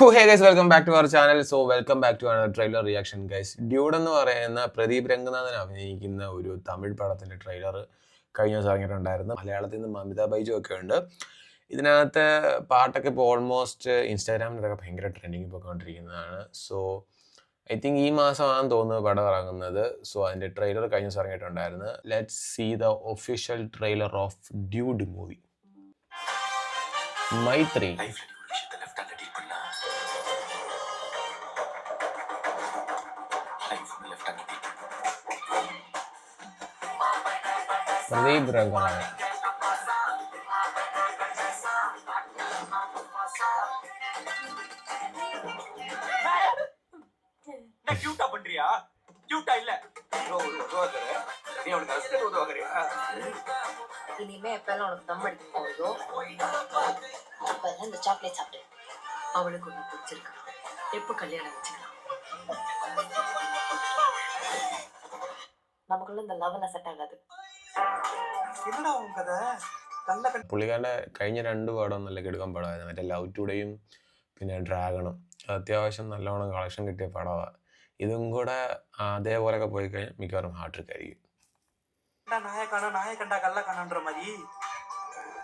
Hey guys, welcome back to our channel. So welcome back to another trailer reaction guys. Dude എന്ന് പറയുന്ന പ്രദീപ് രംഗനാഥൻ അഭിനയിക്കുന്ന ഒരു തമിഴ് പടത്തിന്റെ trailer കഴിഞ്ഞ ദിവസം ഇറങ്ങിയിട്ടുണ്ടായിരുന്നു. മലയാളത്തിൽ നിന്ന് മമിത ബൈജു ഒക്കെ ഉണ്ട്. ഇതിനകത്ത് പാട്ടൊക്കെ ഇപ്പോൾ ഓൾമോസ്റ്റ് ഇൻസ്റ്റാഗ്രാമിലൊക്കെ ഭയങ്കര ട്രെൻഡിങ് പോയിക്കൊണ്ടിരിക്കുന്നതാണ്. സോ ഐ തിങ്ക് ഈ മാസമാണെന്ന് തോന്നുന്നു പടം ഇറങ്ങുന്നത്. സോ അതിന്റെ ട്രെയിലർ കഴിഞ്ഞ ദിവസം ഇറങ്ങിയിട്ടുണ്ടായിരുന്നു. Let's see the official trailer of dude movie. Mythri Pradeep Ranganathan கியூட்டா பண்றியா? கியூட்டா இல்ல. நீ அவனுக்கு அசிஸ்டன்ட் உதவுறியா? இனிமே எப்பெல்லாம் உனக்கு தம் அடிக்க போகுதோ அப்பெல்லாம் இந்த சாக்லேட் சாப்பிட்டு அவளுக்கு ஒண்ணு பிடிச்சிருக்கு. எப்போ கல்யாணம் வச்சுக்கலாம்? നമുക്കുള്ള இந்த லெவல்ல செட் ஆகாது. என்னடா உன் கதை? പുള്ളിക്കാരുടെ കഴിഞ്ഞ 2 പടം നല്ല കിടുക്കൻ പടമായിരുന്നു. മറ്റേ ലവ് ടുഡേയും പിന്നെ ഡ്രാഗണും അത്യാവശ്യം നല്ലോണം കളക്ഷൻ കിട്ടിയ പടമാണ്. ഇതും കൂടെ അതേപോലെയൊക്കെ പോയി കഴിഞ്ഞാൽ മിക്കവാറും ഹാർട്രിക് ആയിരിക്കും. நாய கண்டா கல்ல காணன்ற மாதிரி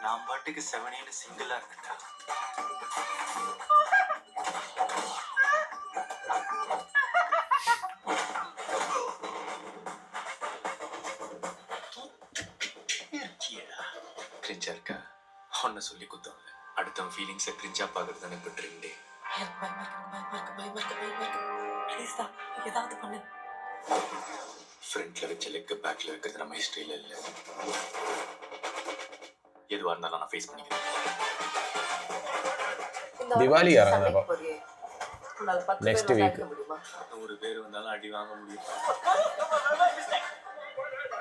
நான் பாட்டுக்கு 7 சிங்கிளா இருக்கட்டா. கிரிஞ்சா இருக்கா? ஒன்ன சொல்லி குத்தவங்க அடுத்தவன் ஃபீலிங்ஸை கிரிஞ்சா பார்க்கறது தானே இப்போ ட்ரெண்டே. ஏதாவது பண்ணு. ஃப்ரண்ட்ல வச்ச லெக் பேக்ல வைக்கிறது நம்ம ஹிஸ்டரியில இல்ல. எதுவா இருந்தாலும் நான் ஃபேஸ் பண்ணிக்கிறேன். ദിവാലി ഇറങ്ങുന്നപ്പോ നെക്സ്റ്റ് വീക്ക് 100 பேர் வந்தாலும் அடி வாங்க முடியும்.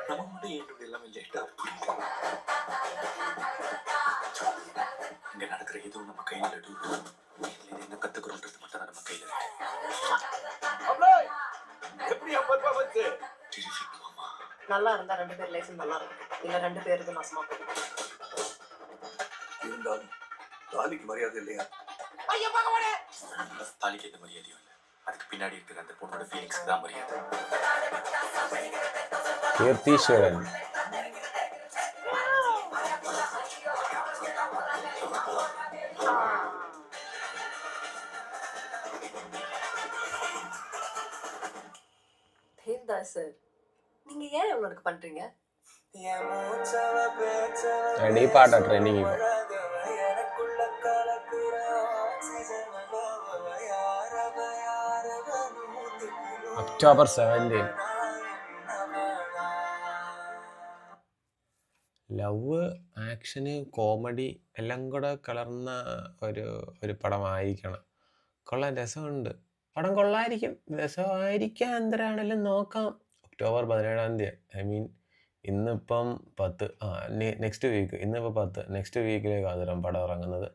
நம்ம மட்டும் ஏன் எல்லாம் லேட்டா இங்க நடக்கிற எதுவும் நம்ம கையில என்ன கத்துக்கிறோன்றது மட்டும் தான் நம்ம கையில இருக்கு. நல்லா இருந்தா 2 பேர் லைஃப் நல்லா இருக்கும். இல்ல 2 பேருக்கு நாசமா போகும். இருந்தாலும் தாலிக்கு மரியாதை இல்லையா? தாலிக்கு எந்த மரியாதையும் இல்லை. அதுக்கு பின்னாடி இருக்கிற அந்த பொண்ணோட ஃபீலிங்ஸ்க்கு தான் மரியாதை. கீர்த்தீஸ்வரன் தேவ்தாஸ் நீங்க ஏன் இவ்வளவு பண்றீங்க? ഈ പാട്ടാ ട്രെൻഡിങ് ഇപ്പോൾ. ഒക്ടോബർ 17 ലവ് ആക്ഷന് കോമഡി എല്ലാം കൂടെ കലർന്ന ഒരു പടമായിരിക്കണം. കൊള്ളാൻ രസമുണ്ട്. പടം കൊള്ളായിരിക്കും, രസമായിരിക്കാം. എന്തരാണെങ്കിലും നോക്കാം. ഒക്ടോബർ 17 ഐ മീൻ ഇന്നിപ്പം 10, നെക്സ്റ്റ് വീക്ക്. ഇന്നിപ്പോൾ 10, നെക്സ്റ്റ് വീക്കിലേക്ക് അതിരം പടം ഇറങ്ങുന്നത്.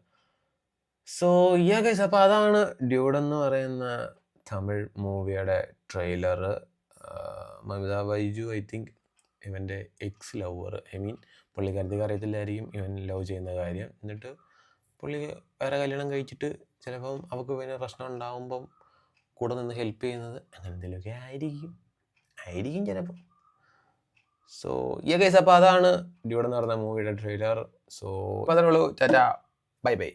സോ ഗൈസ്, അപ്പോൾ അതാണ് ഡ്യൂഡ് എന്ന് പറയുന്ന തമിഴ് മൂവിയുടെ trailer. Mamitha Baiju I think ഇവൻ്റെ എക്സ് ലവർ, ഐ മീൻ പുള്ളിക്കാരത്തേക്ക് അറിയത്തില്ലായിരിക്കും ഇവൻ ലവ് ചെയ്യുന്ന കാര്യം. എന്നിട്ട് പുള്ളി വേറെ കല്യാണം കഴിച്ചിട്ട് ചിലപ്പം അവൾക്ക് പിന്നെ പ്രശ്നം ഉണ്ടാകുമ്പം കൂടെ നിന്ന് ഹെൽപ്പ് ചെയ്യുന്നത് അങ്ങനെ എന്തെങ്കിലുമൊക്കെ ആയിരിക്കും ചിലപ്പോൾ. സോ ഗൈസ്, അപ്പോൾ അതാണ് ഡ്യൂഡ് എന്ന് പറയുന്ന മൂവിയുടെ ട്രെയിലർ. സോ അപ്പോൾ അതേ ഉള്ളൂ. Tata, bye bye.